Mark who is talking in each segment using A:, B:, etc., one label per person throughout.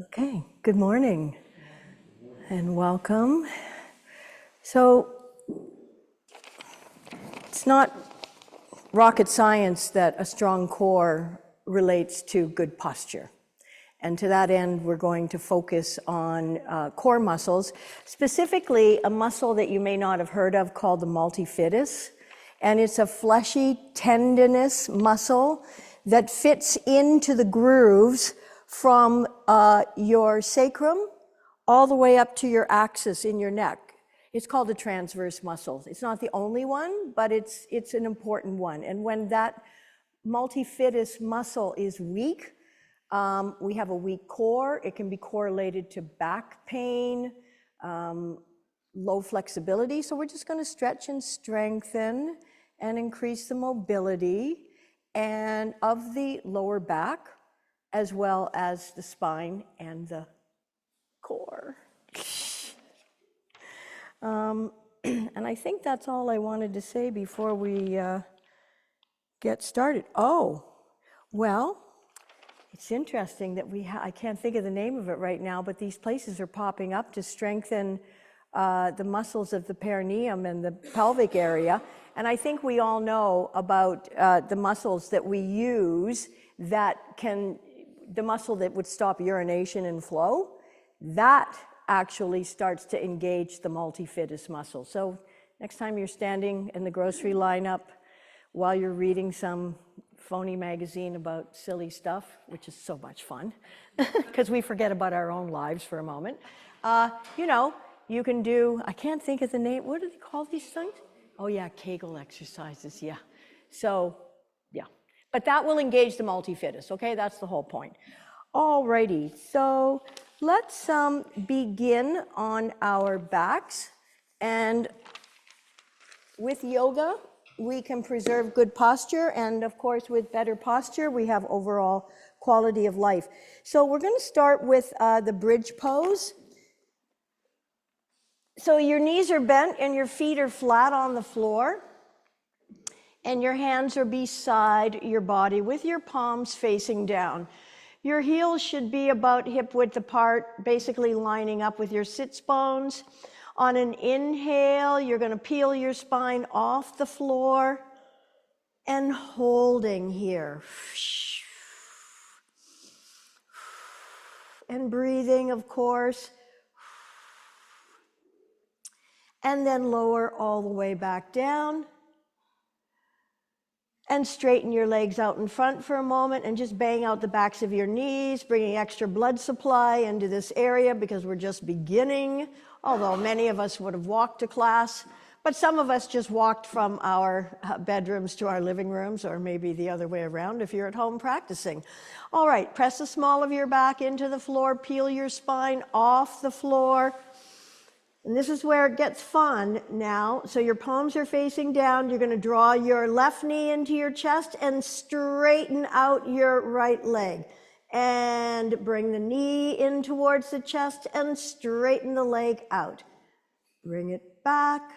A: Okay, good morning and welcome. So it's not rocket science that a strong core relates to good posture. And to that end, we're going to focus on core muscles, specifically a muscle that you may not have heard of called the multifidus. And it's a fleshy tendinous muscle that fits into the grooves from your sacrum all the way up to your axis in your neck. It's called a transverse muscle. It's not the only one, but it's an important one. And when that multifidus muscle is weak, we have a weak core. It can be correlated to back pain, low flexibility. So we're just going to stretch and strengthen and increase the mobility and of the lower back, as well as the spine and the core. And I think that's all I wanted to say before we get started. Oh, well, it's interesting that I can't think of the name of it right now, but these places are popping up to strengthen the muscles of the perineum and the pelvic area. And I think we all know about the muscles that we use the muscle that would stop urination and flow, that actually starts to engage the multifidus muscle. So next time you're standing in the grocery lineup while you're reading some phony magazine about silly stuff, which is so much fun, because we forget about our own lives for a moment, you can do, I can't think of the name, what do they call these things? Oh yeah, Kegel exercises, yeah. So, yeah. But that will engage the multifidus, okay? That's the whole point. Alrighty, so let's begin on our backs. And with yoga, we can preserve good posture. And of course, with better posture, we have overall quality of life. So we're going to start with the bridge pose. So your knees are bent and your feet are flat on the floor. And your hands are beside your body with your palms facing down. Your heels should be about hip width apart, basically lining up with your sits bones. On an inhale, you're going to peel your spine off the floor and holding here. And breathing, of course. And then lower all the way back down. And straighten your legs out in front for a moment and just bang out the backs of your knees, bringing extra blood supply into this area because we're just beginning, although many of us would have walked to class, but some of us just walked from our bedrooms to our living rooms, or maybe the other way around if you're at home practicing. All right, press the small of your back into the floor, peel your spine off the floor. And this is where it gets fun now. So your palms are facing down. You're going to draw your left knee into your chest and straighten out your right leg. And bring the knee in towards the chest and straighten the leg out. Bring it back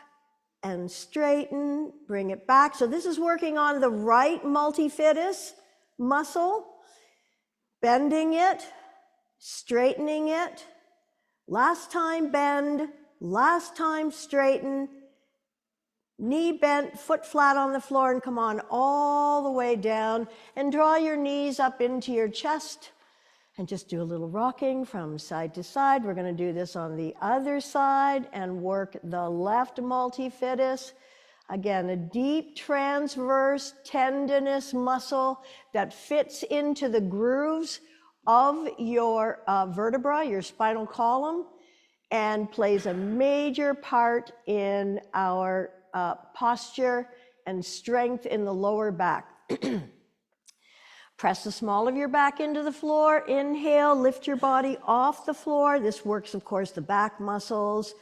A: and straighten. Bring it back. So this is working on the right multifidus muscle. Bending it, straightening it. Last time bend. Last time straighten, knee bent, foot flat on the floor, and come on all the way down and draw your knees up into your chest and just do a little rocking from side to side. We're going to do this on the other side and work the left multifidus. Again, a deep transverse tendinous muscle that fits into the grooves of your vertebra, your spinal column, and plays a major part in our posture and strength in the lower back. Press the small of your back into the floor. Inhale, lift your body off the floor. This works, of course, the back muscles.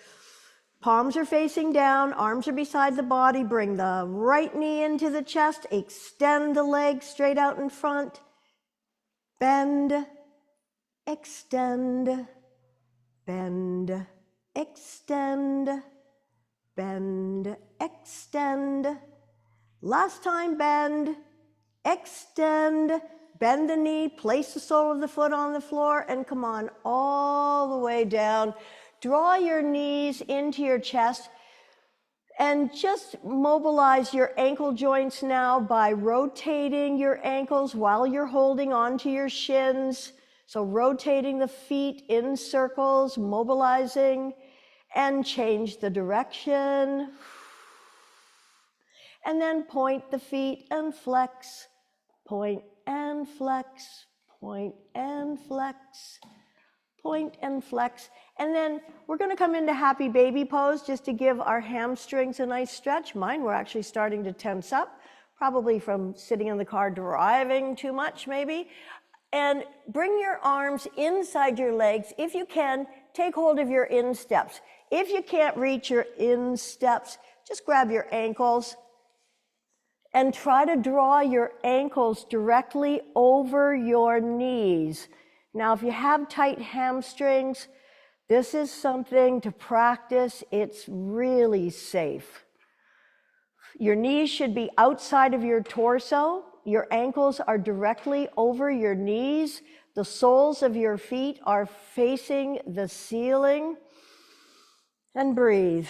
A: Palms are facing down, arms are beside the body. Bring the right knee into the chest. Extend the leg straight out in front. Bend, extend, bend, extend, bend, extend. Last time bend, extend, Bend the knee, place the sole of the foot on the floor, and come on all the way down. Draw your knees into your chest, and just mobilize your ankle joints now by rotating your ankles while you're holding onto your shins. So rotating the feet in circles, mobilizing, and change the direction. And then point the feet and flex, point and flex, point and flex, point and flex. And then we're going to come into happy baby pose just to give our hamstrings a nice stretch. Mine were actually starting to tense up, probably from sitting in the car driving too much maybe. And bring your arms inside your legs. If you can, take hold of your insteps. If you can't reach your insteps, just grab your ankles and try to draw your ankles directly over your knees. Now, if you have tight hamstrings, this is something to practice. It's really safe. Your knees should be outside of your torso. Your ankles are directly over your knees. The soles of your feet are facing the ceiling. And breathe.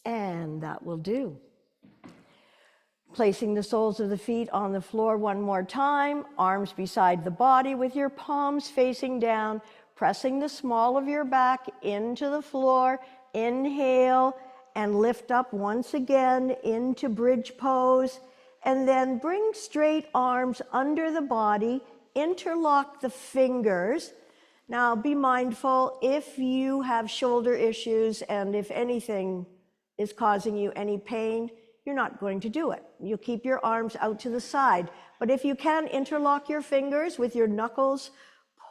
A: And that will do. Placing the soles of the feet on the floor one more time, arms beside the body with your palms facing down, pressing the small of your back into the floor. Inhale and lift up once again into bridge pose. And then bring straight arms under the body, interlock the fingers. Now be mindful if you have shoulder issues and if anything is causing you any pain, you're not going to do it. You'll keep your arms out to the side. But if you can, interlock your fingers with your knuckles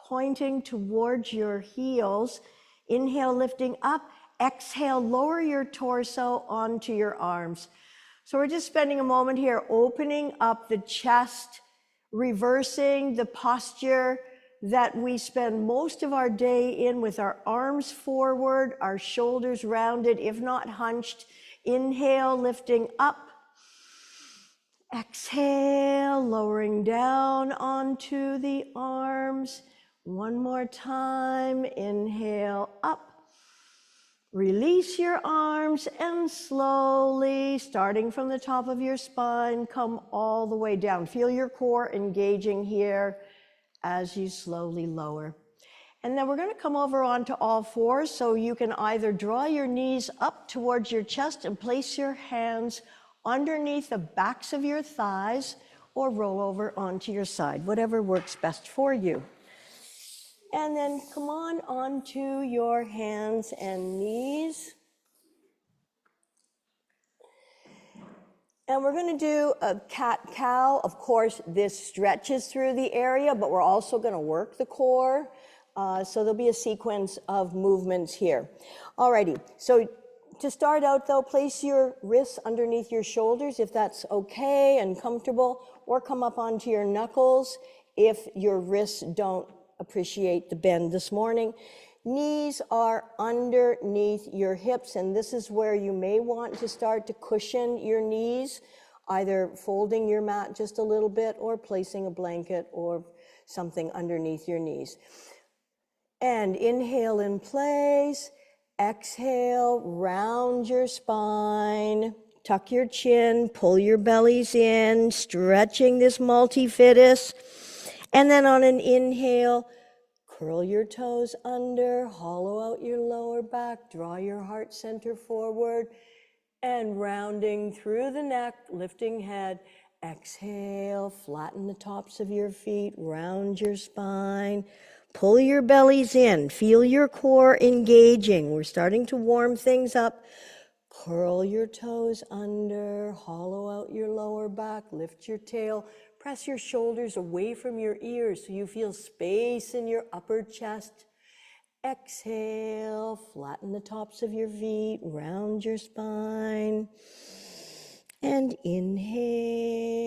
A: pointing towards your heels. Inhale, lifting up. Exhale, lower your torso onto your arms. So we're just spending a moment here opening up the chest, reversing the posture that we spend most of our day in with our arms forward, our shoulders rounded, if not hunched. Inhale, lifting up. Exhale, lowering down onto the arms. One more time. Inhale, up. Release your arms and slowly, starting from the top of your spine, come all the way down. Feel your core engaging here as you slowly lower. And then we're going to come over onto all fours, so you can either draw your knees up towards your chest and place your hands underneath the backs of your thighs, or roll over onto your side, whatever works best for you. And then come on onto your hands and knees. And we're going to do a cat-cow. Of course, this stretches through the area, but we're also going to work the core. So there'll be a sequence of movements here. Alrighty, so to start out though, place your wrists underneath your shoulders if that's okay and comfortable, or come up onto your knuckles if your wrists don't appreciate the bend this morning. Knees are underneath your hips, and this is where you may want to start to cushion your knees, either folding your mat just a little bit or placing a blanket or something underneath your knees. And inhale in place, exhale, round your spine, tuck your chin, pull your bellies in, stretching this multifidus. And then on an inhale, curl your toes under, hollow out your lower back, draw your heart center forward, and rounding through the neck, lifting head. Exhale, flatten the tops of your feet, round your spine. Pull your bellies in, feel your core engaging. We're starting to warm things up. Curl your toes under, hollow out your lower back, lift your tail, press your shoulders away from your ears so you feel space in your upper chest. Exhale, flatten the tops of your feet, round your spine. And inhale,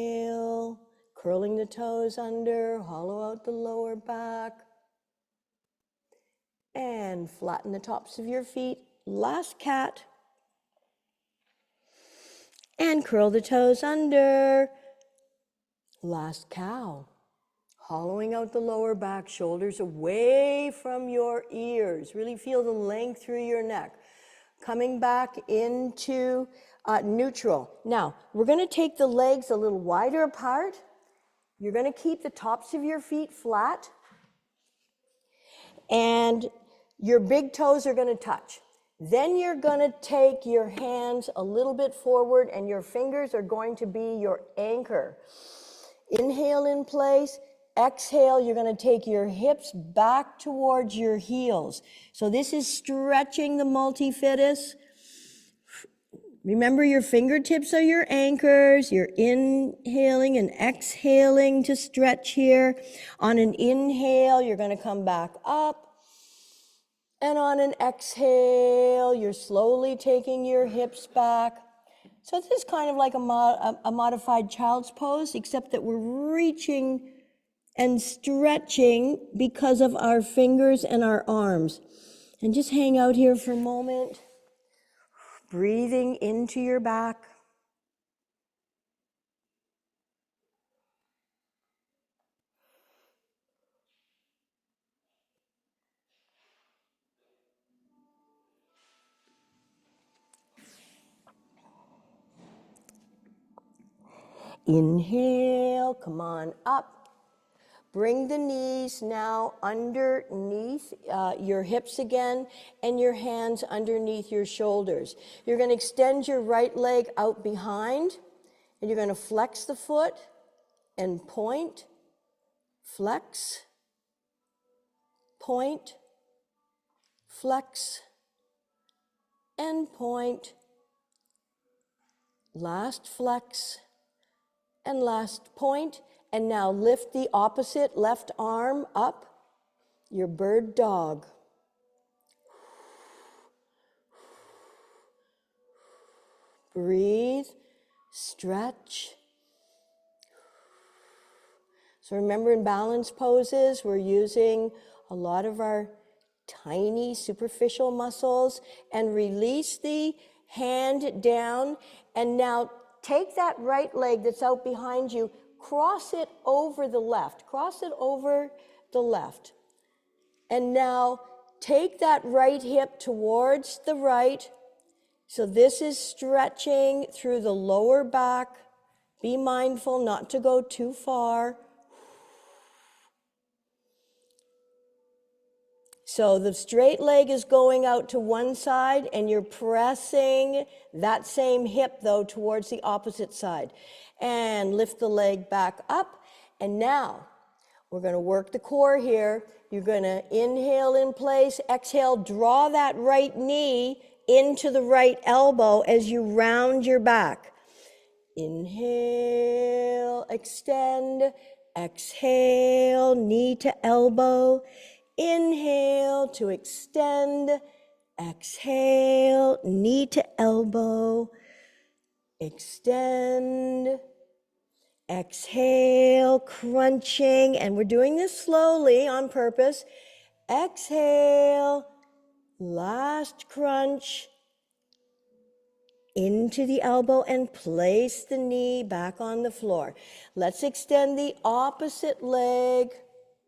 A: curling the toes under, hollow out the lower back. And flatten the tops of your feet. Last cat. And curl the toes under. Last cow. Hollowing out the lower back, shoulders away from your ears. Really feel the length through your neck. Coming back into neutral. Now, we're going to take the legs a little wider apart. You're going to keep the tops of your feet flat. And your big toes are going to touch. Then you're going to take your hands a little bit forward and your fingers are going to be your anchor. Inhale in place. Exhale, you're going to take your hips back towards your heels. So this is stretching the multifidus. Remember, your fingertips are your anchors. You're inhaling and exhaling to stretch here. On an inhale, you're going to come back up. And on an exhale, you're slowly taking your hips back. So this is kind of like a modified child's pose, except that we're reaching and stretching because of our fingers and our arms. And just hang out here for a moment, breathing into your back. Inhale, come on up. Bring the knees now underneath your hips again and your hands underneath your shoulders. You're going to extend your right leg out behind and you're going to flex the foot and point, flex, point, flex, and point. Last flex and last point. And now lift the opposite left arm up, your bird dog. Breathe, stretch. So remember, in balance poses, we're using a lot of our tiny superficial muscles, and release the hand down. And now take that right leg that's out behind you, cross it over the left. Cross it over the left. And now take that right hip towards the right. So this is stretching through the lower back. Be mindful not to go too far. So the straight leg is going out to one side and you're pressing that same hip though towards the opposite side. And lift the leg back up. And now we're going to work the core here. You're going to inhale in place, exhale, draw that right knee into the right elbow as you round your back. Inhale, extend, exhale, knee to elbow. Inhale to extend, exhale, knee to elbow, extend, exhale, crunching, and we're doing this slowly on purpose. Exhale, last crunch, into the elbow and place the knee back on the floor. Let's extend the opposite leg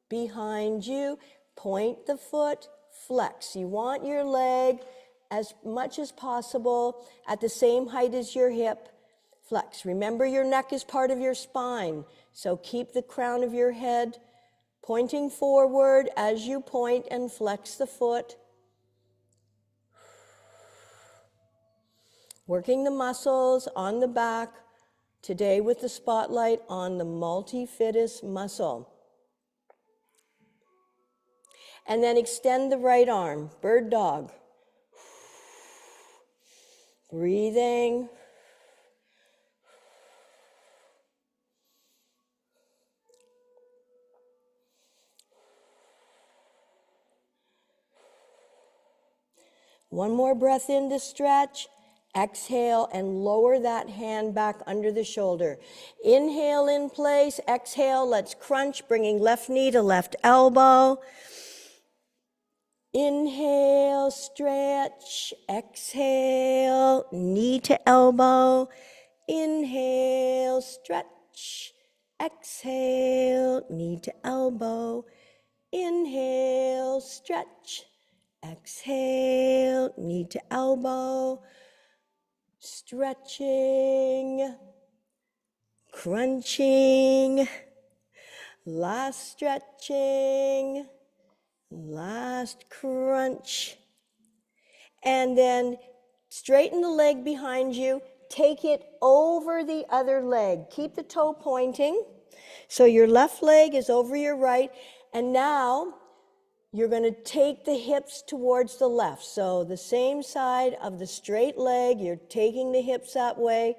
A: behind you. Point the foot, flex. You want your leg as much as possible at the same height as your hip. Flex. Remember, your neck is part of your spine, so keep the crown of your head pointing forward as you point and flex the foot. Working the muscles on the back, today with the spotlight on the multifidus muscle. And then extend the right arm, bird dog. Breathing. One more breath in to stretch. Exhale and lower that hand back under the shoulder. Inhale in place, exhale, let's crunch, bringing left knee to left elbow. Inhale, stretch. Exhale, knee to elbow. Inhale, stretch. Exhale, knee to elbow. Inhale, stretch. Exhale, knee to elbow. Stretching, crunching, last stretching, last crunch. And then straighten the leg behind you. Take it over the other leg. Keep the toe pointing. So your left leg is over your right. And now you're going to take the hips towards the left. So the same side of the straight leg, you're taking the hips that way.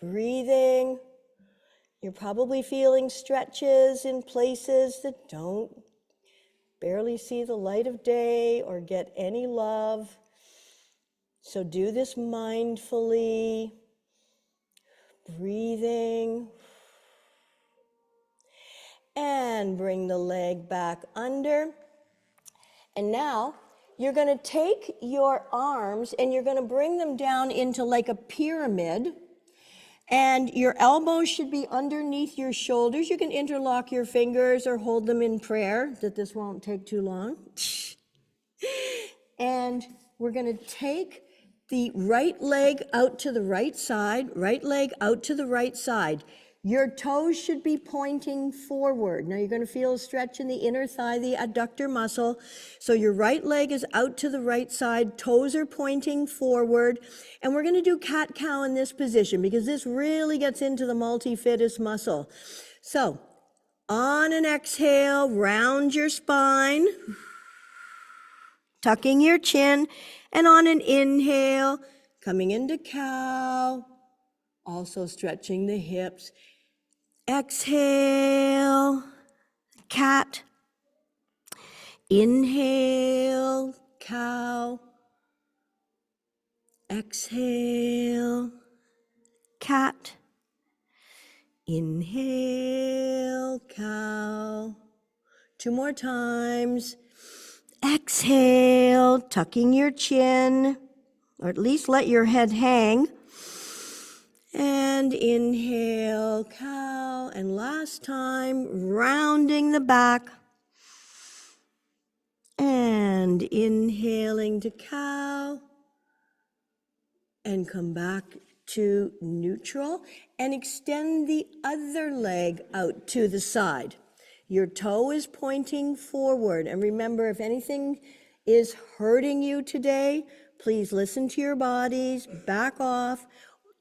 A: Breathing. You're probably feeling stretches in places that don't barely see the light of day or get any love. So do this mindfully. Breathing. And bring the leg back under. And now you're going to take your arms and you're going to bring them down into like a pyramid. And your elbows should be underneath your shoulders. You can interlock your fingers or hold them in prayer, that this won't take too long. And we're going to take the right leg out to the right side, right leg out to the right side. Your toes should be pointing forward. Now you're going to feel a stretch in the inner thigh, the adductor muscle. So your right leg is out to the right side, toes are pointing forward. And we're going to do cat-cow in this position because this really gets into the multifidus muscle. So on an exhale, round your spine, tucking your chin. And on an inhale, coming into cow, also stretching the hips. Exhale, cat. Inhale, cow. Exhale, cat. Inhale, cow. 2 more times. Exhale, tucking your chin, or at least let your head hang. And inhale, cow. And last time, rounding the back. And inhaling to cow. And come back to neutral. And extend the other leg out to the side. Your toe is pointing forward. And remember, if anything is hurting you today, please listen to your bodies, back off.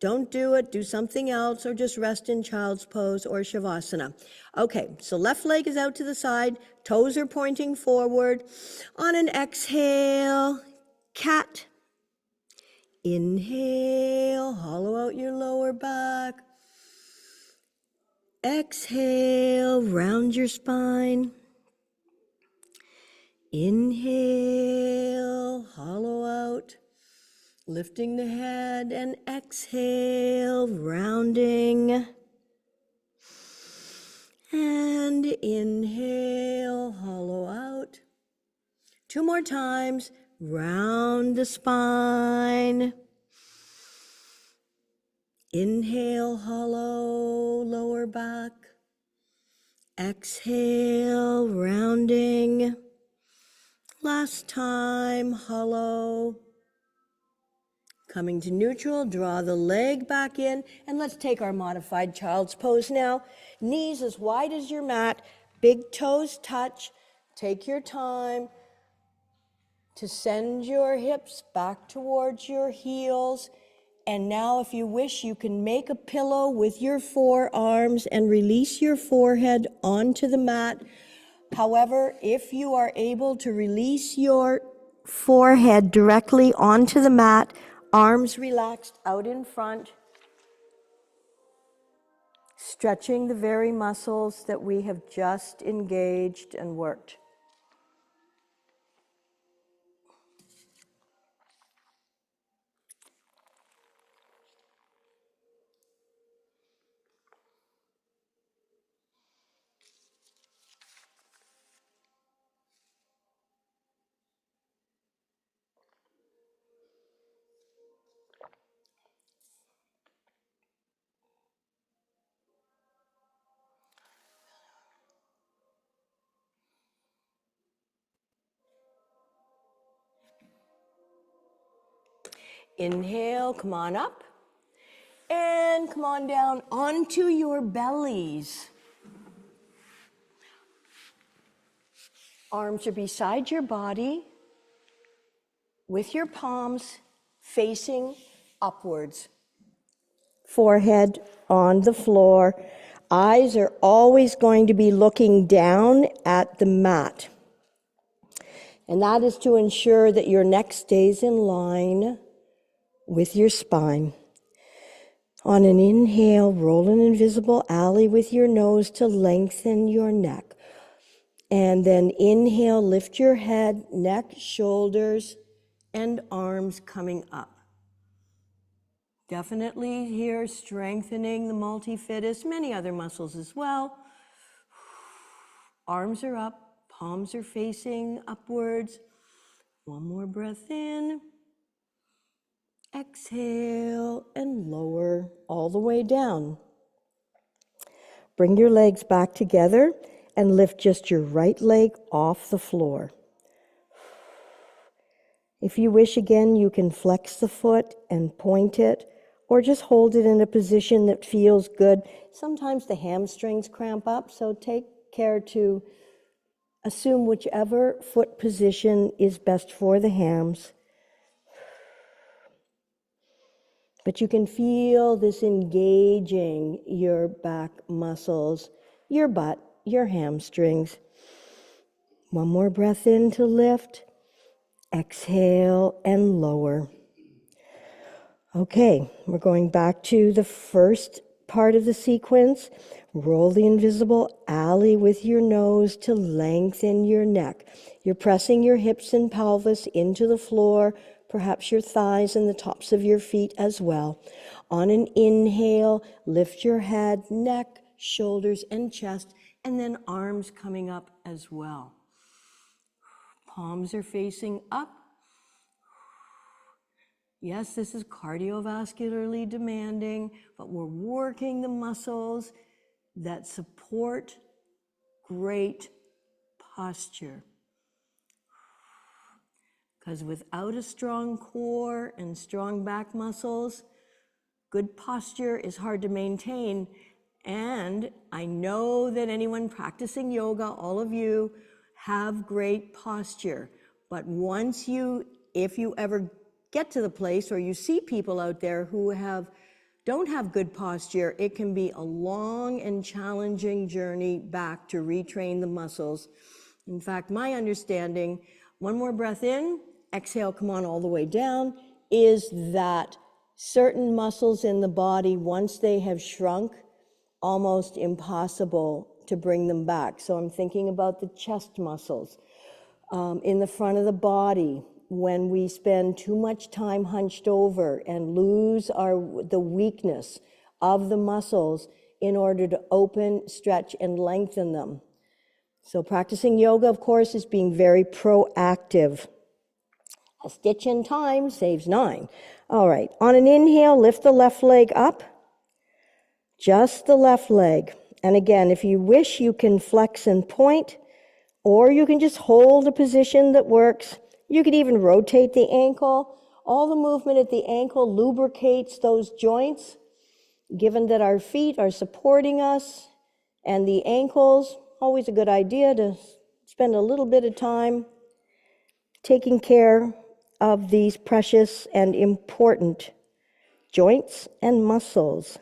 A: Don't do it, do something else, or just rest in child's pose or shavasana. Okay, so left leg is out to the side, toes are pointing forward. On an exhale, cat. Inhale, hollow out your lower back. Exhale, round your spine. Inhale, hollow out. Lifting the head and exhale, rounding. And inhale, hollow out. 2 more times, round the spine. Inhale, hollow, lower back. Exhale, rounding. Last time, hollow. Coming to neutral, draw the leg back in, and let's take our modified child's pose now. Knees as wide as your mat, big toes touch. Take your time to send your hips back towards your heels. And now, if you wish, you can make a pillow with your forearms and release your forehead onto the mat. However, if you are able to release your forehead directly onto the mat, arms relaxed out in front, stretching the very muscles that we have just engaged and worked. Inhale, come on up. And come on down onto your bellies. Arms are beside your body with your palms facing upwards. Forehead on the floor. Eyes are always going to be looking down at the mat. And that is to ensure that your neck stays in line with your spine. On an inhale, roll an invisible alley with your nose to lengthen your neck. And then inhale, lift your head, neck, shoulders, and arms coming up. Definitely here strengthening the multifidus, many other muscles as well. Arms are up, palms are facing upwards. One more breath in. Exhale and lower all the way down. Bring your legs back together and lift just your right leg off the floor. If you wish again, you can flex the foot and point it, or just hold it in a position that feels good. Sometimes the hamstrings cramp up, so take care to assume whichever foot position is best for the hams. But you can feel this engaging your back muscles, your butt, your hamstrings. One more breath in to lift. Exhale and lower. Okay, we're going back to the first part of the sequence. Roll the invisible alley with your nose to lengthen your neck. You're pressing your hips and pelvis into the floor, perhaps your thighs and the tops of your feet as well. On an inhale, lift your head, neck, shoulders, and chest, and then arms coming up as well. Palms are facing up. Yes, this is cardiovascularly demanding, but we're working the muscles that support great posture. Because without a strong core and strong back muscles, good posture is hard to maintain. And I know that anyone practicing yoga, all of you, have great posture. But if you ever get to the place or you see people out there who don't have good posture, it can be a long and challenging journey back to retrain the muscles. In fact, my understanding, one more breath in, exhale, come on all the way down, is that certain muscles in the body, once they have shrunk, almost impossible to bring them back. So I'm thinking about the chest muscles. In the front of the body, when we spend too much time hunched over and lose the weakness of the muscles in order to open, stretch, and lengthen them. So practicing yoga, of course, is being very proactive. A stitch in time saves 9. All right, on an inhale, lift the left leg up. Just the left leg. And again, if you wish, you can flex and point, or you can just hold a position that works. You could even rotate the ankle. All the movement at the ankle lubricates those joints, given that our feet are supporting us, and the ankles, always a good idea to spend a little bit of time taking care of these precious and important joints and muscles.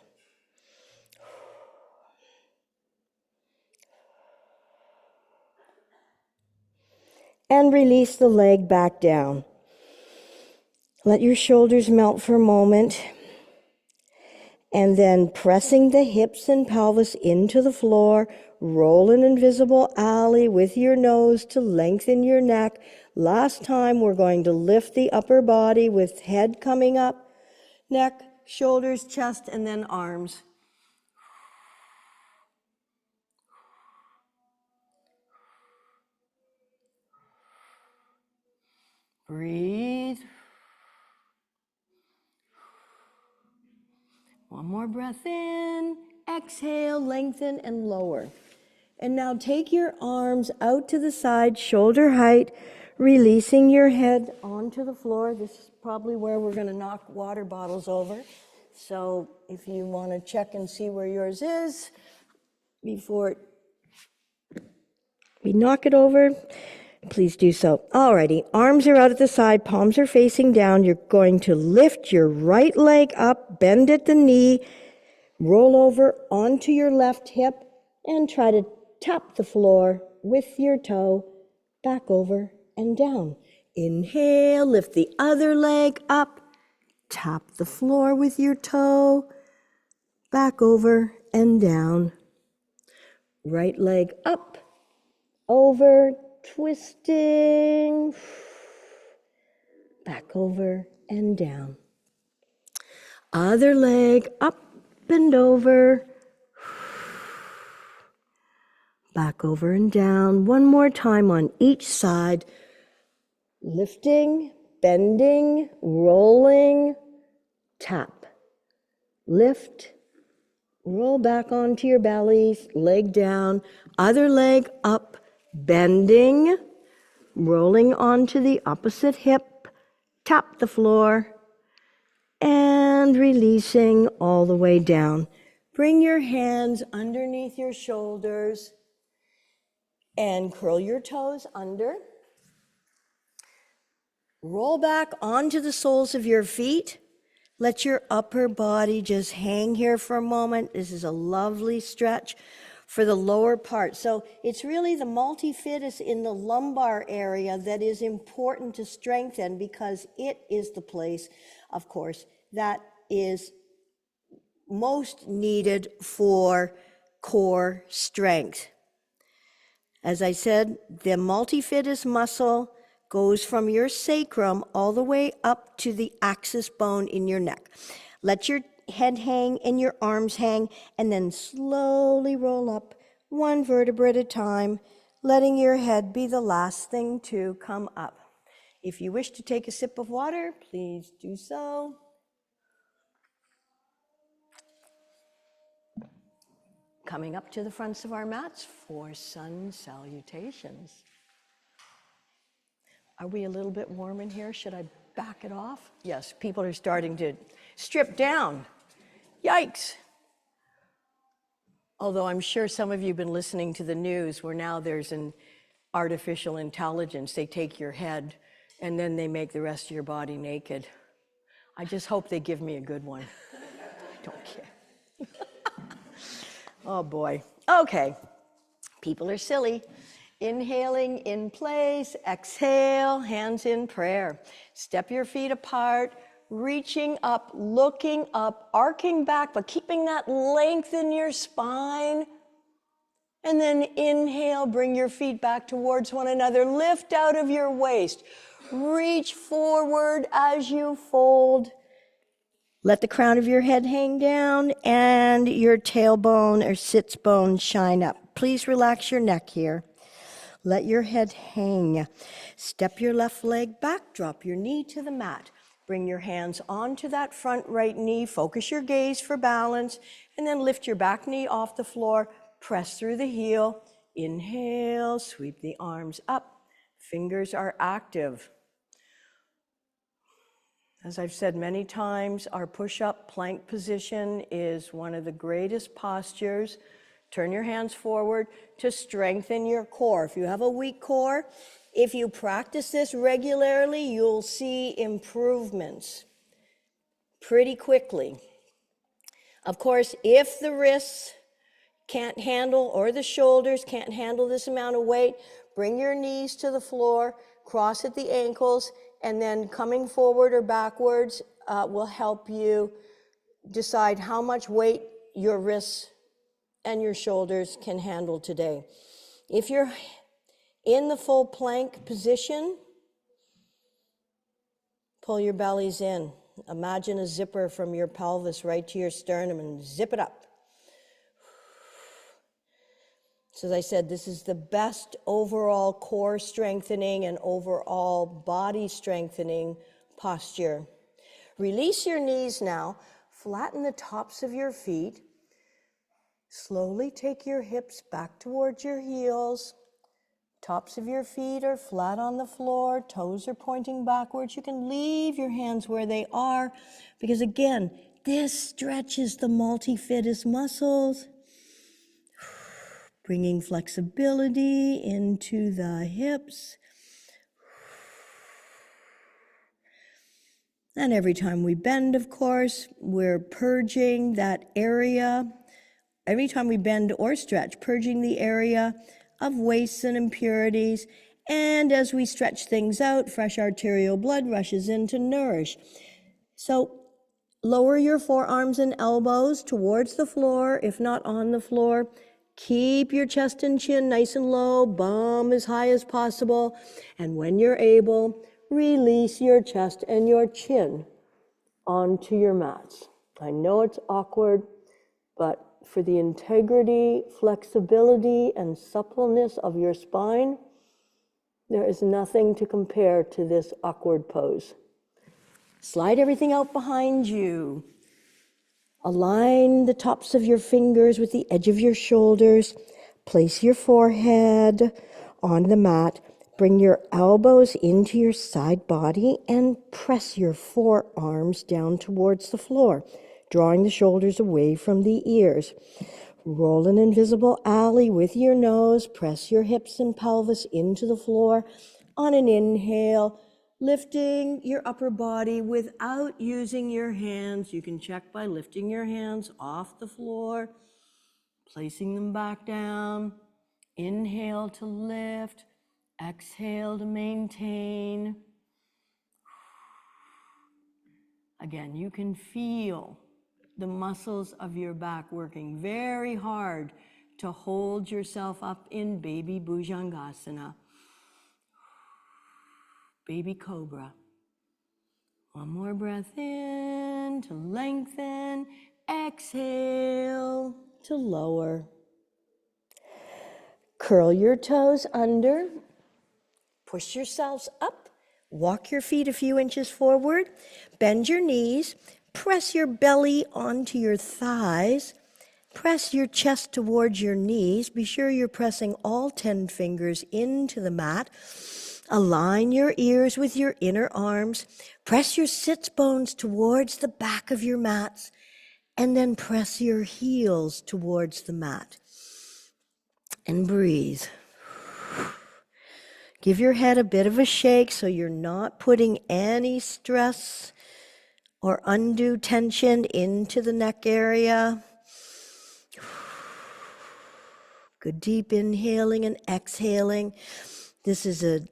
A: And release the leg back down. Let your shoulders melt for a moment. And then pressing the hips and pelvis into the floor, roll an invisible alley with your nose to lengthen your neck. Last time, we're going to lift the upper body with head coming up, neck, shoulders, chest, and then arms. Breathe. One more breath in. Exhale, lengthen, and lower. And now take your arms out to the side, shoulder height. Releasing your head onto the floor. This is probably where we're going to knock water bottles over. So if you want to check and see where yours is before we knock it over, please do so. Alrighty, arms are out at the side, palms are facing down. You're going to lift your right leg up, bend at the knee, roll over onto your left hip, and try to tap the floor with your toe back over and down. Inhale, lift the other leg up, tap the floor with your toe, back over and down. Right leg up, over, twisting, back over and down. Other leg up and over, back over and down. One more time on each side. Lifting, bending, rolling, tap. Lift, roll back onto your belly, leg down. Other leg up, bending, rolling onto the opposite hip. Tap the floor, and releasing all the way down. Bring your hands underneath your shoulders and curl your toes under. Roll back onto the soles of your feet. Let your upper body just hang here for a moment. This is a lovely stretch for the lower part. So it's really the multifidus in the lumbar area that is important to strengthen, because it is the place, of course, that is most needed for core strength. As I said, the multifidus muscle goes from your sacrum all the way up to the axis bone in your neck. Let your head hang and your arms hang, and then slowly roll up one vertebra at a time, letting your head be the last thing to come up. If you wish to take a sip of water, please do so. Coming up to the fronts of our mats for sun salutations. Are we a little bit warm in here? Should I back it off? Yes, people are starting to strip down. Yikes. Although I'm sure some of you have been listening to the news where now there's an artificial intelligence. They take your head and then they make the rest of your body naked. I just hope they give me a good one. I don't care. Oh boy. Okay. People are silly. Inhaling in place, exhale, hands in prayer. Step your feet apart, reaching up, looking up, arcing back, but keeping that length in your spine. And then inhale, bring your feet back towards one another. Lift out of your waist. Reach forward as you fold. Let the crown of your head hang down and your tailbone or sits bone shine up. Please relax your neck here. Let your head hang. Step your left leg back, drop your knee to the mat. Bring your hands onto that front right knee, focus your gaze for balance, and then lift your back knee off the floor, press through the heel. Inhale, sweep the arms up. Fingers are active. As I've said many times, our push-up plank position is one of the greatest postures. Turn your hands forward to strengthen your core. If you have a weak core, if you practice this regularly, you'll see improvements pretty quickly. Of course, if the wrists can't handle, or the shoulders can't handle this amount of weight, bring your knees to the floor, cross at the ankles, and then coming forward or backwards will help you decide how much weight your wrists and your shoulders can handle today. If you're in the full plank position, pull your bellies in. Imagine a zipper from your pelvis right to your sternum and zip it up. So as I said, this is the best overall core strengthening and overall body strengthening posture. Release your knees now. Flatten the tops of your feet. Slowly take your hips back towards your heels. Tops of your feet are flat on the floor, toes are pointing backwards. You can leave your hands where they are because again, this stretches the multifidus muscles, bringing flexibility into the hips. And every time we bend, of course, we're purging that area. Every time we bend or stretch, purging the area of wastes and impurities. And as we stretch things out, fresh arterial blood rushes in to nourish. So lower your forearms and elbows towards the floor, if not on the floor. Keep your chest and chin nice and low, bum as high as possible. And when you're able, release your chest and your chin onto your mats. I know it's awkward, but for the integrity, flexibility, and suppleness of your spine, there is nothing to compare to this awkward pose. Slide everything out behind you. Align the tops of your fingers with the edge of your shoulders. Place your forehead on the mat. Bring your elbows into your side body and press your forearms down towards the floor, drawing the shoulders away from the ears. Roll an invisible alley with your nose. Press your hips and pelvis into the floor. On an inhale, lifting your upper body without using your hands. You can check by lifting your hands off the floor, placing them back down. Inhale to lift. Exhale to maintain. Again, you can feel the muscles of your back working very hard to hold yourself up in baby bhujangasana. Baby cobra. One more breath in to lengthen. Exhale to lower. Curl your toes under. Push yourselves up. Walk your feet a few inches forward. Bend your knees. Press your belly onto your thighs. Press your chest towards your knees. Be sure you're pressing all 10 fingers into the mat. Align your ears with your inner arms. Press your sits bones towards the back of your mats. And then press your heels towards the mat. And breathe. Give your head a bit of a shake so you're not putting any stress or undue tension into the neck area. Good deep inhaling and exhaling. This is a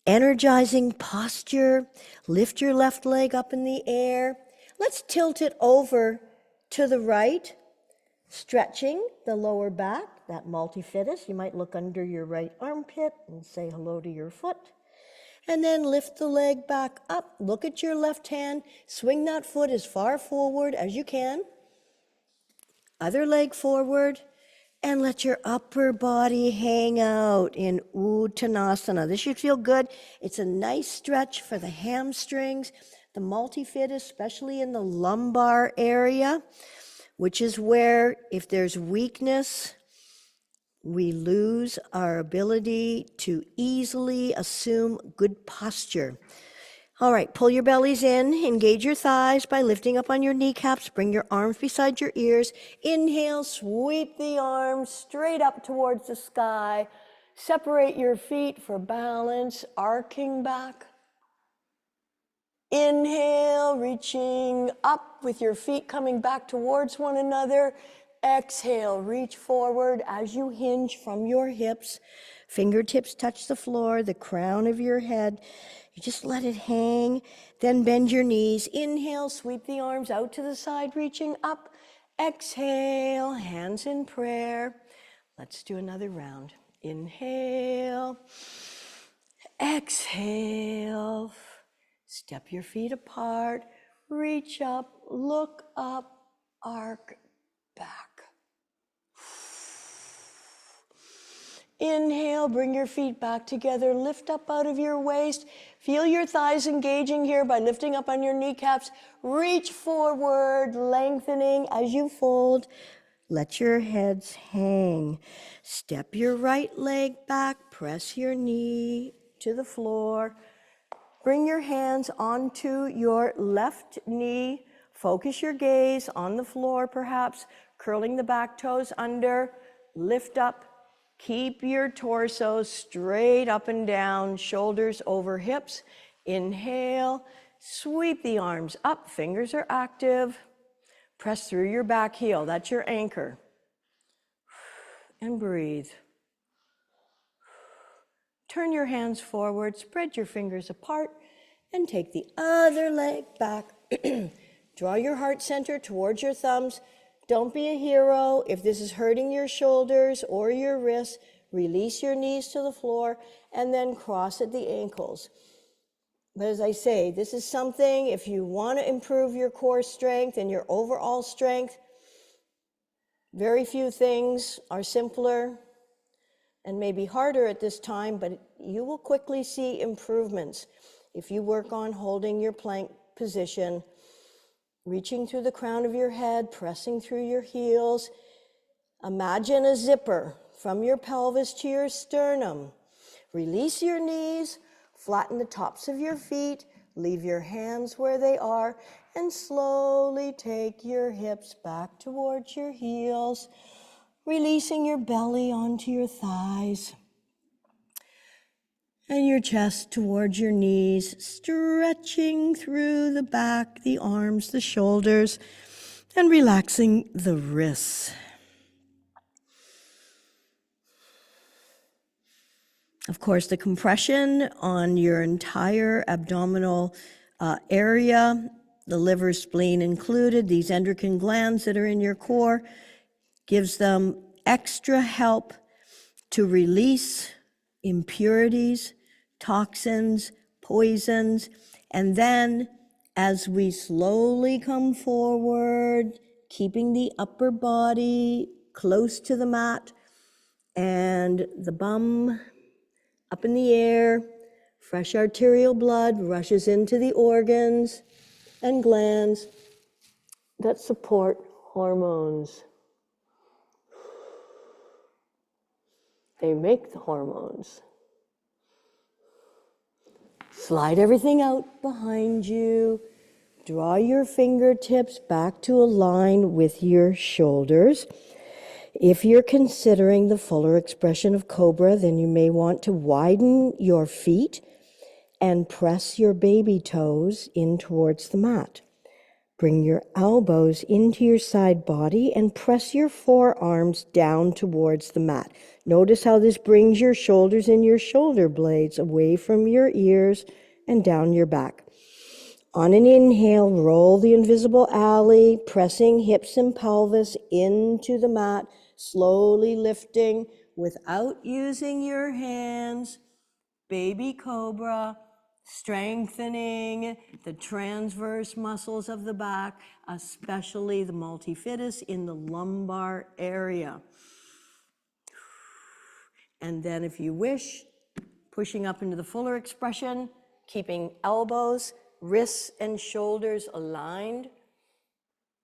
A: energizing posture. Lift your left leg up in the air. Let's tilt it over to the right, stretching the lower back, that multifidus. You might look under your right armpit and say hello to your foot. And then lift the leg back up. Look at your left hand. Swing that foot as far forward as you can. Other leg forward. And let your upper body hang out in Uttanasana. This should feel good. It's a nice stretch for the hamstrings, the multifidus, especially in the lumbar area, which is where, if there's weakness, we lose our ability to easily assume good posture. All right, pull your bellies in, engage your thighs by lifting up on your kneecaps, bring your arms beside your ears. Inhale, sweep the arms straight up towards the sky. Separate your feet for balance, arcing back. Inhale, reaching up with your feet coming back towards one another. Exhale, reach forward as you hinge from your hips. Fingertips touch the floor, the crown of your head. You just let it hang, then bend your knees. Inhale, sweep the arms out to the side, reaching up. Exhale, hands in prayer. Let's do another round. Inhale, exhale. Step your feet apart, reach up, look up, arc back. Inhale, bring your feet back together, lift up out of your waist. Feel your thighs engaging here by lifting up on your kneecaps. Reach forward, lengthening as you fold. Let your heads hang. Step your right leg back, press your knee to the floor. Bring your hands onto your left knee. Focus your gaze on the floor, perhaps, curling the back toes under. Lift up. Keep your torso straight up and down, shoulders over hips. Inhale. Sweep the arms up. Fingers are active. Press through your back heel. That's your anchor. And breathe. Turn your hands forward, spread your fingers apart, and take the other leg back. Draw your heart center towards your thumbs. Don't be a hero. If this is hurting your shoulders or your wrists, release your knees to the floor and then cross at the ankles. But as I say, this is something, if you want to improve your core strength and your overall strength, very few things are simpler and maybe harder at this time, but you will quickly see improvements if you work on holding your plank position, reaching through the crown of your head, pressing through your heels. Imagine a zipper from your pelvis to your sternum. Release your knees, flatten the tops of your feet, leave your hands where they are, and slowly take your hips back towards your heels, releasing your belly onto your thighs and your chest towards your knees, stretching through the back, the arms, the shoulders, and relaxing the wrists. Of course, the compression on your entire abdominal area, the liver, spleen included, these endocrine glands that are in your core, gives them extra help to release impurities, toxins, poisons, and then as we slowly come forward, keeping the upper body close to the mat and the bum up in the air, fresh arterial blood rushes into the organs and glands that support hormones. They make the hormones. Slide everything out behind you. Draw your fingertips back to align with your shoulders. If you're considering the fuller expression of Cobra, then you may want to widen your feet and press your baby toes in towards the mat. Bring your elbows into your side body and press your forearms down towards the mat. Notice how this brings your shoulders and your shoulder blades away from your ears and down your back. On an inhale, roll the invisible alley, pressing hips and pelvis into the mat, slowly lifting without using your hands. Baby Cobra, strengthening the transverse muscles of the back, especially the multifidus in the lumbar area. And then if you wish, pushing up into the fuller expression, keeping elbows, wrists, and shoulders aligned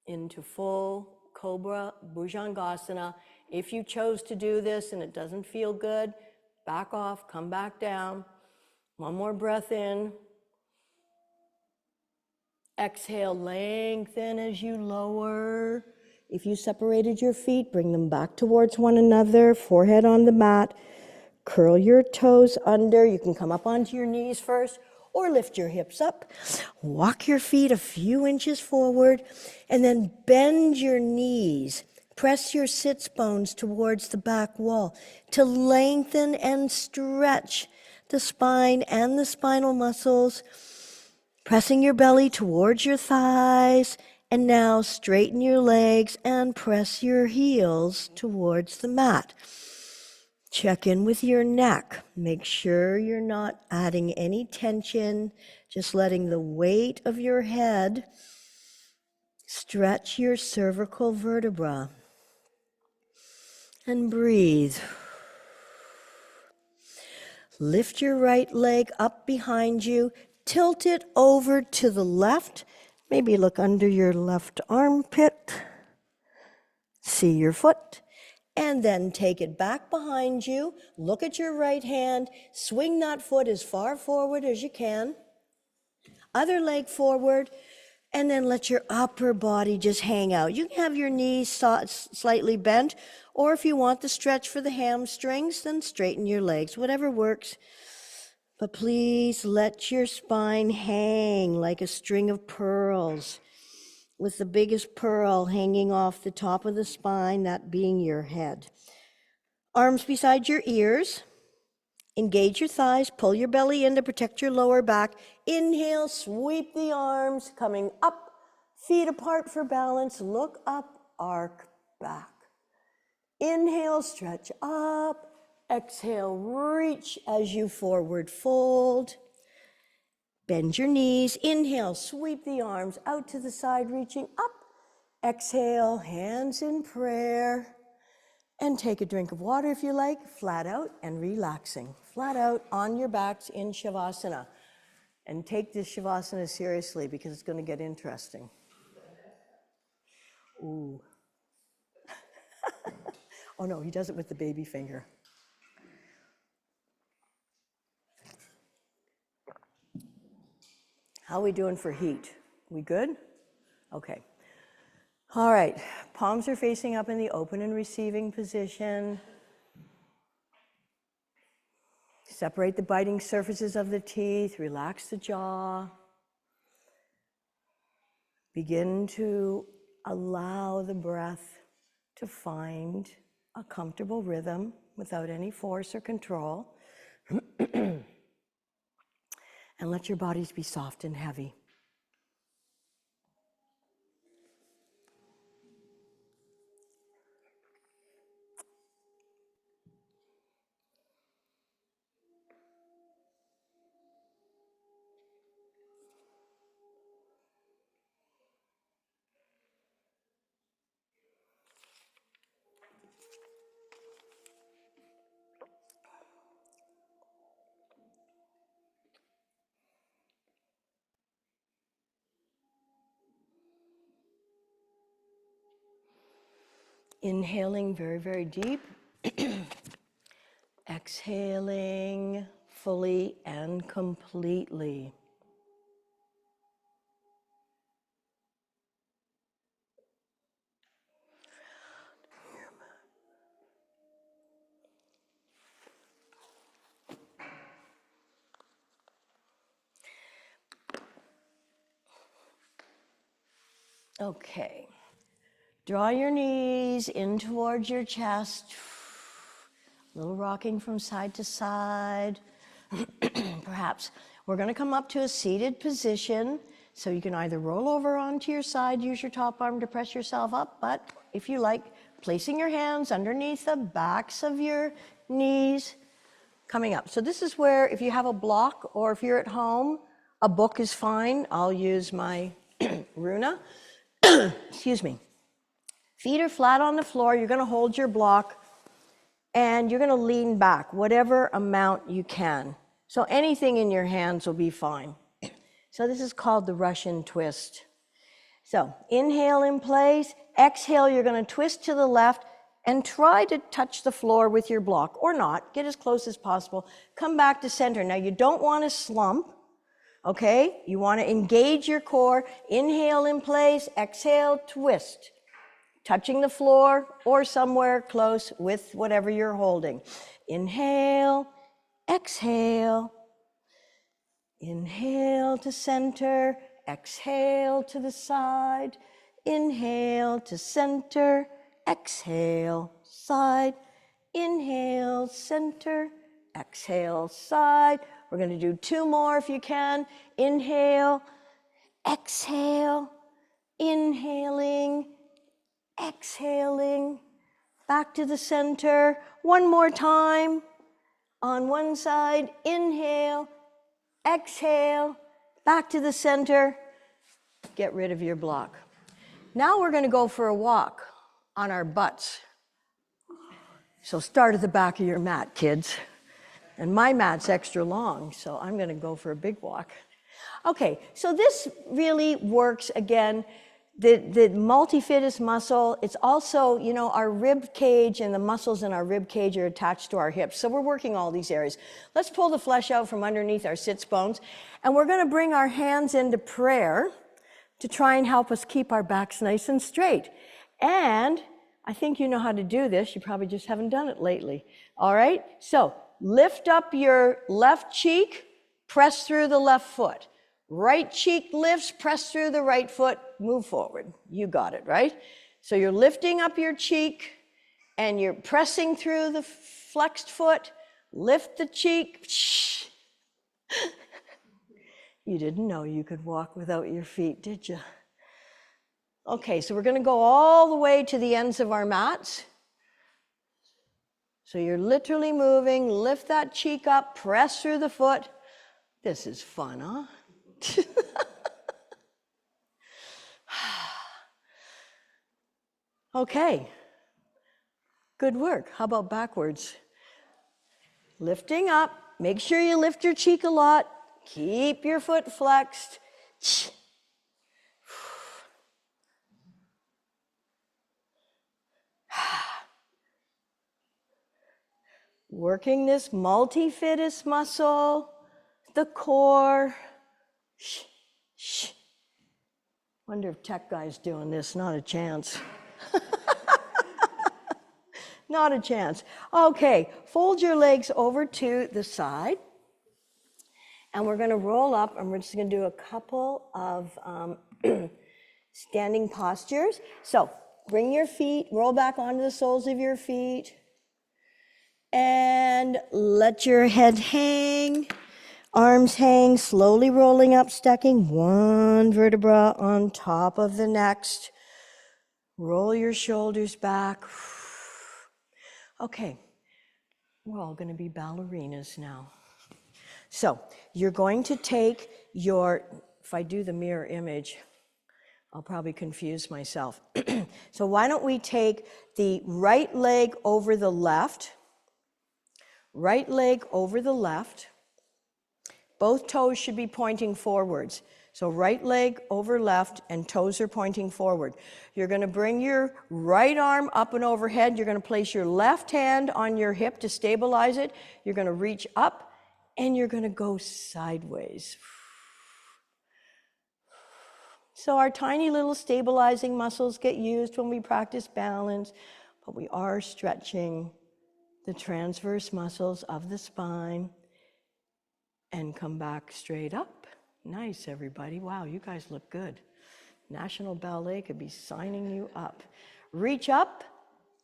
A: into full Cobra Bhujangasana. If you chose to do this and it doesn't feel good, back off, come back down. One more breath in. Exhale, lengthen as you lower. If you separated your feet, bring them back towards one another, forehead on the mat. Curl your toes under. You can come up onto your knees first or lift your hips up. Walk your feet a few inches forward and then bend your knees. Press your sits bones towards the back wall to lengthen and stretch the spine and the spinal muscles, pressing your belly towards your thighs, and now straighten your legs and press your heels towards the mat. Check in with your neck. Make sure you're not adding any tension, just letting the weight of your head stretch your cervical vertebra. And breathe. Lift your right leg up behind you. Tilt it over to the left. Maybe look under your left armpit. see your foot, and then take it back behind you. Look at your right hand. Swing that foot as far forward as you can. Other leg forward, and then let your upper body just hang out. You can have your knees slightly bent, or if you want the stretch for the hamstrings, then straighten your legs, whatever works. But please let your spine hang like a string of pearls, with the biggest pearl hanging off the top of the spine, that being your head. Arms beside your ears. Engage your thighs, pull your belly in to protect your lower back. Inhale, sweep the arms, coming up, feet apart for balance. Look up, arc back. Inhale, stretch up. Exhale, reach as you forward fold. Bend your knees. Inhale, sweep the arms out to the side, reaching up. Exhale, hands in prayer. And take a drink of water if you like, flat out and relaxing. Flat out on your backs in Shavasana. And take this Shavasana seriously because it's going to get interesting. Ooh. Oh no, he does it with the baby finger. How are we doing for heat? We good? Okay. All right, palms are facing up in the open and receiving position. Separate the biting surfaces of the teeth, relax the jaw. Begin to allow the breath to find a comfortable rhythm without any force or control. And let your bodies be soft and heavy. Inhaling very, very deep. Exhaling fully and completely. Okay. Draw your knees in towards your chest. A little rocking from side to side. Perhaps we're going to come up to a seated position. So you can either roll over onto your side, use your top arm to press yourself up, but if you like, placing your hands underneath the backs of your knees, coming up. So this is where, if you have a block or if you're at home, a book is fine. I'll use my Runa. Excuse me. Feet are flat on the floor. You're going to hold your block and you're going to lean back whatever amount you can. So anything in your hands will be fine. So this is called the Russian twist. So inhale in place. Exhale, you're going to twist to the left and try to touch the floor with your block or not. Get as close as possible. Come back to center. Now you don't want to slump. Okay? You want to engage your core. Inhale in place. Exhale, twist. Touching the floor or somewhere close with whatever you're holding. Inhale, exhale. Inhale to center, exhale to the side. Inhale to center, exhale, side. Inhale, center, exhale, side. We're going to do 2 more if you can. Inhale, exhale, inhaling, exhaling, back to the center. 1 more time. On one side, inhale, exhale, back to the center. Get rid of your block. Now we're going to go for a walk on our butts. So start at the back of your mat, kids. And my mat's extra long, so I'm going to go for a big walk. Okay, so this really works again. The multifidus muscle, it's also, you know, our rib cage and the muscles in our rib cage are attached to our hips. So we're working all these areas. Let's pull the flesh out from underneath our sits bones. And we're going to bring our hands into prayer to try and help us keep our backs nice and straight. And I think you know how to do this. You probably just haven't done it lately. All right? So lift up your left cheek, press through the left foot. Right cheek lifts, press through the right foot, move forward. You got it, right? So you're lifting up your cheek and you're pressing through the flexed foot. Lift the cheek. You didn't know you could walk without your feet, did you? Okay, so we're going to go all the way to the ends of our mats. So you're literally moving. Lift that cheek up, press through the foot. This is fun, huh? Okay, good work. How about backwards? Lifting up, make sure you lift your cheek a lot. Keep your foot flexed. Working this multifidus muscle, the core. Wonder if tech guy's doing this. Not a chance. Not a chance. Okay, fold your legs over to the side. And we're going to roll up, and we're just going to do a couple of standing postures. So bring your feet, roll back onto the soles of your feet. And let your head hang. Arms hang, slowly rolling up, stacking one vertebra on top of the next. Roll your shoulders back. Okay, we're all going to be ballerinas now. So you're going to take your, if I do the mirror image, I'll probably confuse myself. So why don't we take the right leg over the left, right leg over the left. Both toes should be pointing forwards. So right leg over left and toes are pointing forward. You're going to bring your right arm up and overhead. You're going to place your left hand on your hip to stabilize it. You're going to reach up and you're going to go sideways. So our tiny little stabilizing muscles get used when we practice balance, but we are stretching the transverse muscles of the spine. And come back straight up. Nice, everybody. Wow, you guys look good. National Ballet could be signing you up. Reach up,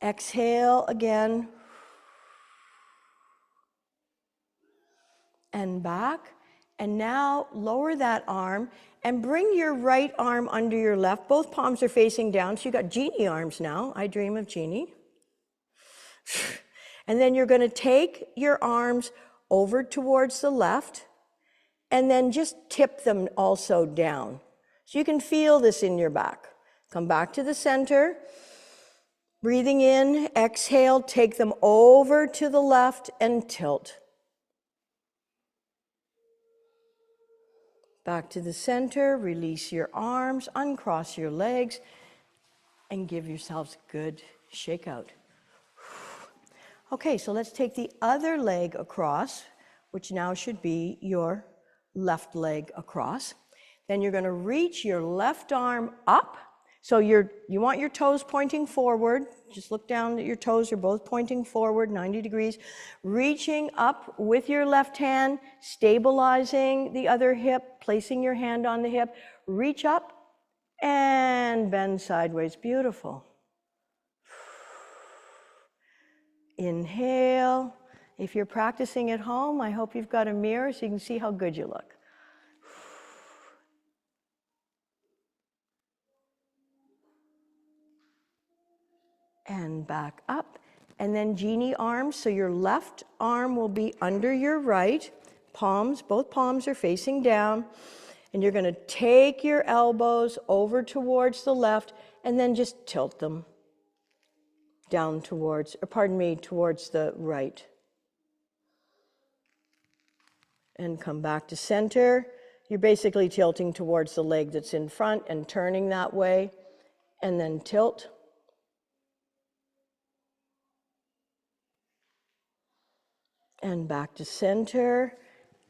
A: exhale again. And back. And now lower that arm and bring your right arm under your left. Both palms are facing down, so you got genie arms now. I dream of genie. And then you're going to take your arms over towards the left, and then just tip them also down. So you can feel this in your back. Come back to the center. Breathing in, exhale, take them over to the left and tilt. Back to the center, release your arms, uncross your legs, and give yourselves a good shake out. Okay, so let's take the other leg across, which now should be your left leg across. Then you're going to reach your left arm up. So you want your toes pointing forward. Just look down at your toes. You're both pointing forward, 90 degrees. Reaching up with your left hand, stabilizing the other hip, placing your hand on the hip. Reach up and bend sideways. Beautiful. Inhale. If you're practicing at home, I hope you've got a mirror so you can see how good you look. And back up. And then genie arms, so your left arm will be under your right. Palms, both palms are facing down. And you're going to take your elbows over towards the left and then just tilt them down towards the right. And come back to center. You're basically tilting towards the leg that's in front and turning that way. and then tilt. And back to center,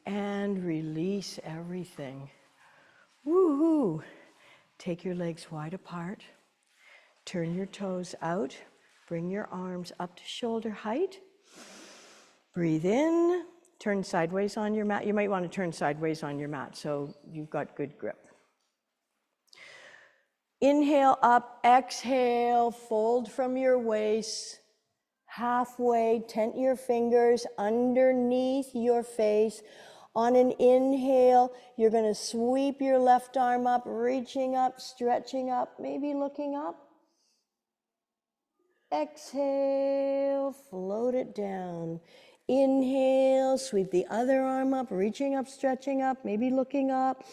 A: and release everything. Woo-hoo. Take your legs wide apart. Turn your toes out. Bring your arms up to shoulder height. Breathe in. Turn sideways on your mat. You might want to turn sideways on your mat so you've got good grip. Inhale up, exhale, fold from your waist. Halfway, tent your fingers underneath your face. On an inhale, you're going to sweep your left arm up, reaching up, stretching up, maybe looking up. Exhale, float it down. Inhale, sweep the other arm up, reaching up, stretching up, maybe looking up.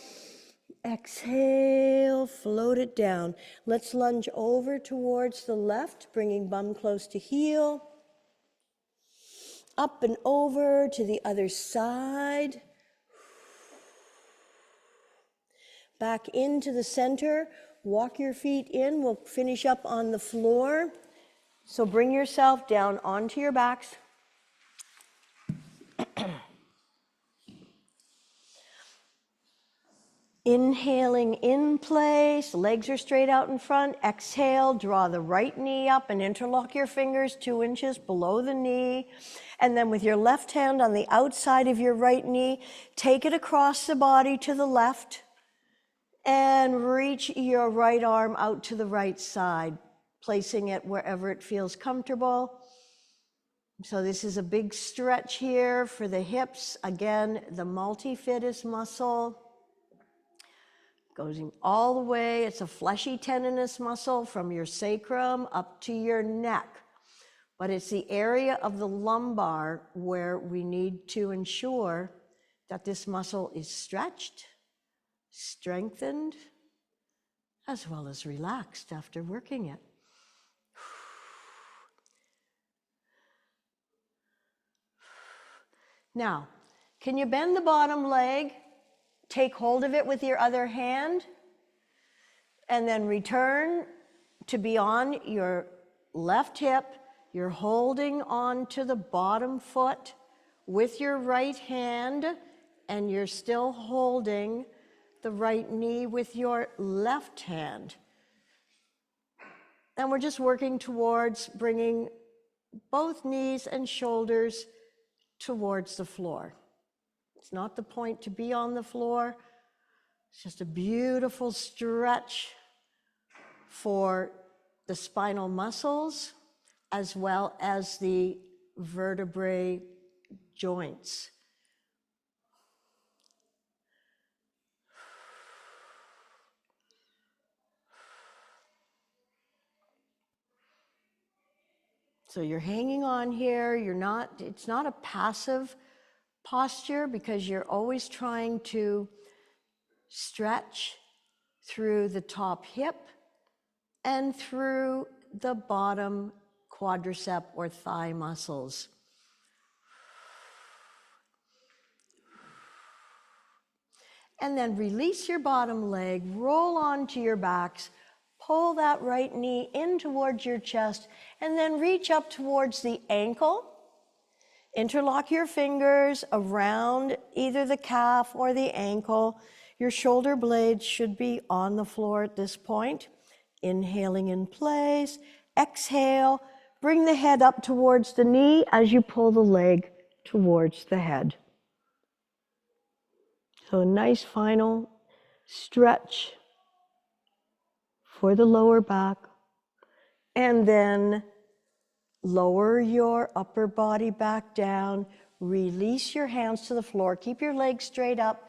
A: Exhale, float it down. Let's lunge over towards the left, bringing bum close to heel. Up and over to the other side. Back into the center. Walk your feet in. We'll finish up on the floor. So bring yourself down onto your backs. Inhaling in place, legs are straight out in front. Exhale, draw the right knee up and interlock your fingers 2 inches below the knee. And then with your left hand on the outside of your right knee, take it across the body to the left and reach your right arm out to the right side, placing it wherever it feels comfortable. So this is a big stretch here for the hips. Again, the multifidus muscle. Goes all the way, it's a fleshy tendinous muscle from your sacrum up to your neck. But it's the area of the lumbar where we need to ensure that this muscle is stretched, strengthened, as well as relaxed after working it. Now, can you bend the bottom leg? Take hold of it with your other hand, and then return to be on your left hip. You're holding on to the bottom foot with your right hand, and you're still holding the right knee with your left hand. And we're just working towards bringing both knees and shoulders towards the floor. It's not the point to be on the floor. It's just a beautiful stretch for the spinal muscles as well as the vertebrae joints. So you're hanging on here. It's not a passive posture because you're always trying to stretch through the top hip and through the bottom quadricep or thigh muscles. And then release your bottom leg, roll onto your backs, pull that right knee in towards your chest, and then reach up towards the ankle. Interlock your fingers around either the calf or the ankle. Your shoulder blades should be on the floor at this point. Inhaling in place. Exhale. Bring the head up towards the knee as you pull the leg towards the head. So a nice final stretch for the lower back. And then lower your upper body back down. Release your hands to the floor. Keep your legs straight up.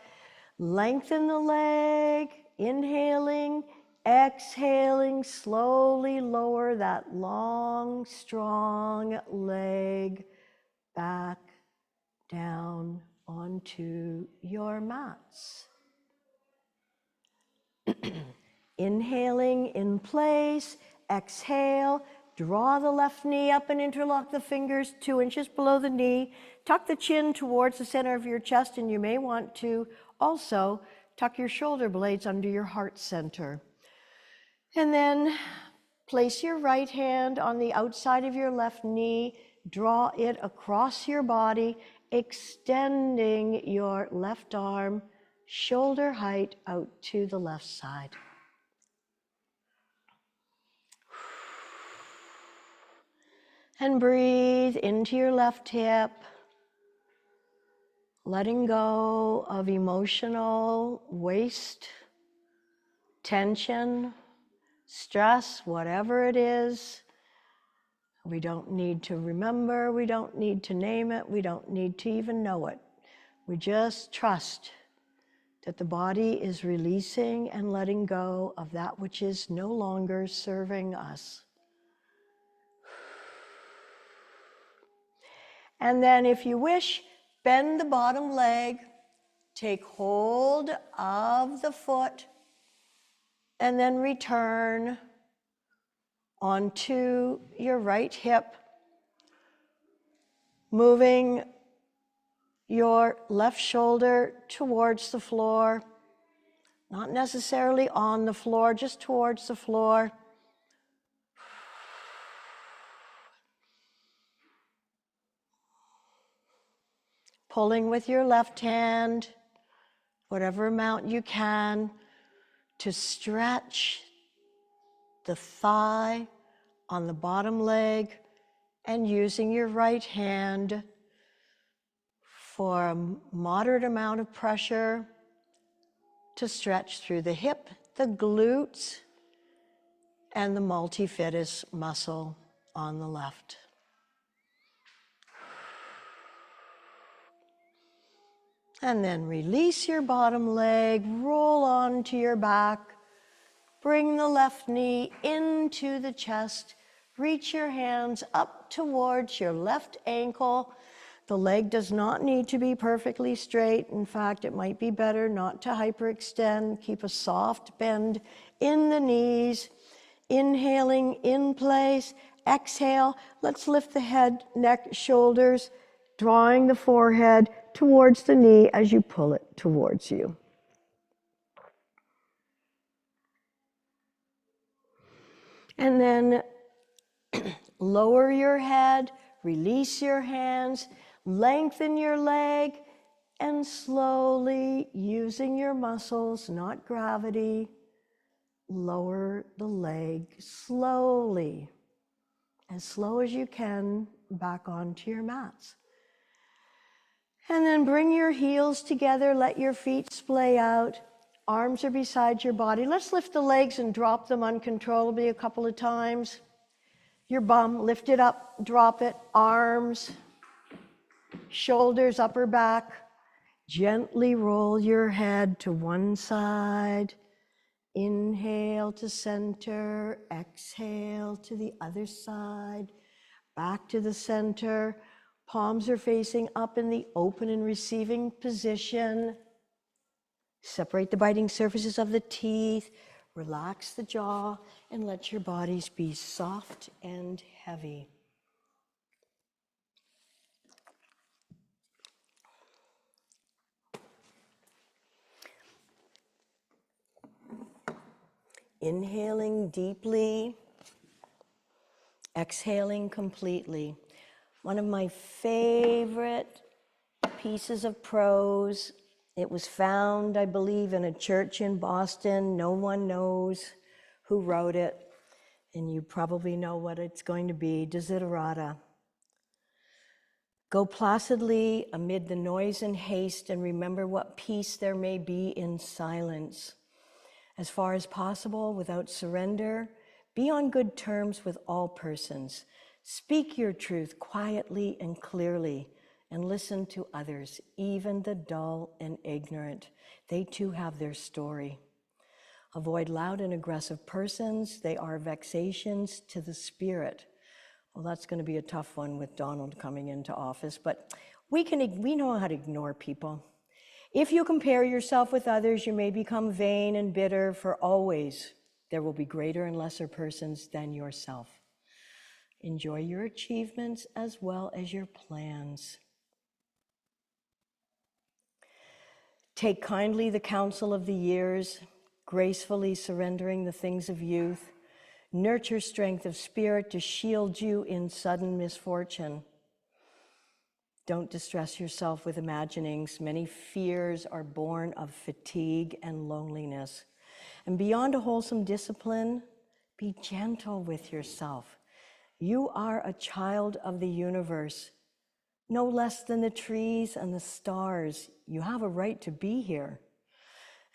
A: Lengthen the leg. Inhaling, exhaling. Slowly lower that long, strong leg back down onto your mats. Inhaling in place. Exhale. Draw the left knee up and interlock the fingers 2 inches below the knee. Tuck the chin towards the center of your chest, and you may want to also tuck your shoulder blades under your heart center. And then place your right hand on the outside of your left knee, draw it across your body, extending your left arm shoulder height out to the left side. And breathe into your left hip, letting go of emotional waste, tension, stress, whatever it is. We don't need to remember, we don't need to name it, we don't need to even know it. We just trust that the body is releasing and letting go of that which is no longer serving us. And then if you wish, bend the bottom leg, take hold of the foot, and then return onto your right hip, moving your left shoulder towards the floor, not necessarily on the floor, just towards the floor. Pulling with your left hand, whatever amount you can, to stretch the thigh on the bottom leg, and using your right hand for a moderate amount of pressure to stretch through the hip, the glutes, and the multifidus muscle on the left. And then release your bottom leg, roll onto your back, bring the left knee into the chest, reach your hands up towards your left ankle. The leg does not need to be perfectly straight. In fact, it might be better not to hyperextend. Keep a soft bend in the knees. Inhaling in place, exhale. Let's lift the head, neck, shoulders, drawing the forehead towards the knee as you pull it towards you. And then lower your head, release your hands, lengthen your leg, and slowly, using your muscles, not gravity, lower the leg slowly, as slow as you can, back onto your mats. And then bring your heels together, let your feet splay out, arms are beside your body. Let's lift the legs and drop them uncontrollably a couple of times. Your bum, lift it up, drop it, arms, shoulders, upper back. Gently roll your head to one side. Inhale to center, exhale to the other side, back to the center. Palms are facing up in the open and receiving position. Separate the biting surfaces of the teeth, relax the jaw, and let your bodies be soft and heavy. Inhaling deeply, exhaling completely. One of my favorite pieces of prose. It was found, I believe, in a church in Boston. No one knows who wrote it, and you probably know what it's going to be. Desiderata. Go placidly amid the noise and haste, and remember what peace there may be in silence. As far as possible, without surrender, be on good terms with all persons. Speak your truth quietly and clearly, and listen to others, even the dull and ignorant. They too have their story. Avoid loud and aggressive persons. They are vexations to the spirit. Well, that's going to be a tough one with Donald coming into office, but we know how to ignore people. If you compare yourself with others, you may become vain and bitter, for always there will be greater and lesser persons than yourself. Enjoy your achievements as well as your plans. Take kindly the counsel of the years, gracefully surrendering the things of youth. Nurture strength of spirit to shield you in sudden misfortune. Don't distress yourself with imaginings. Many fears are born of fatigue and loneliness. And beyond a wholesome discipline, be gentle with yourself. You are a child of the universe, no less than the trees and the stars. You have a right to be here.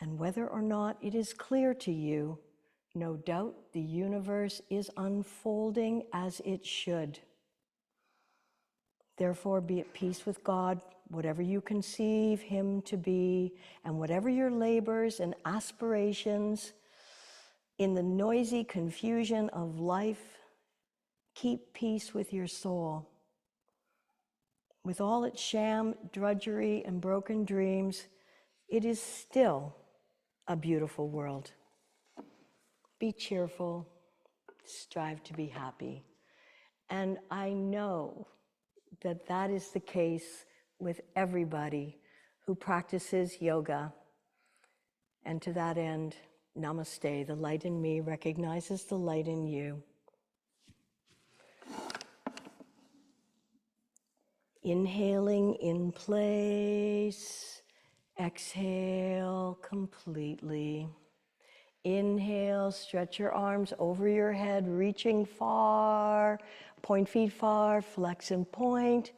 A: And whether or not it is clear to you, no doubt the universe is unfolding as it should. Therefore, be at peace with God, whatever you conceive him to be, and whatever your labors and aspirations. In the noisy confusion of life, keep peace with your soul. With all its sham, drudgery, and broken dreams, it is still a beautiful world. Be cheerful, strive to be happy. And I know that that is the case with everybody who practices yoga. And to that end, namaste. The light in me recognizes the light in you. Inhaling in place, exhale completely. Inhale, stretch your arms over your head, reaching far, point feet far, flex and point,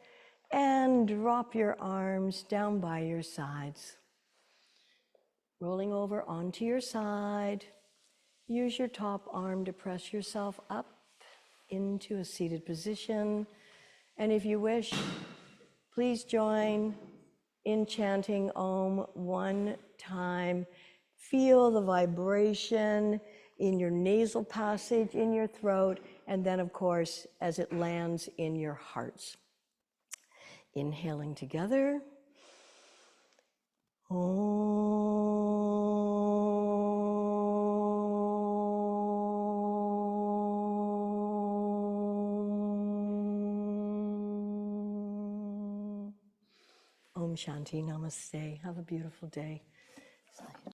A: and drop your arms down by your sides. Rolling over onto your side, use your top arm to press yourself up into a seated position. And if you wish, please join in chanting Om one time. Feel the vibration in your nasal passage, in your throat, and then, of course, as it lands in your hearts. Inhaling together. Om Shanti, Namaste. Have a beautiful day.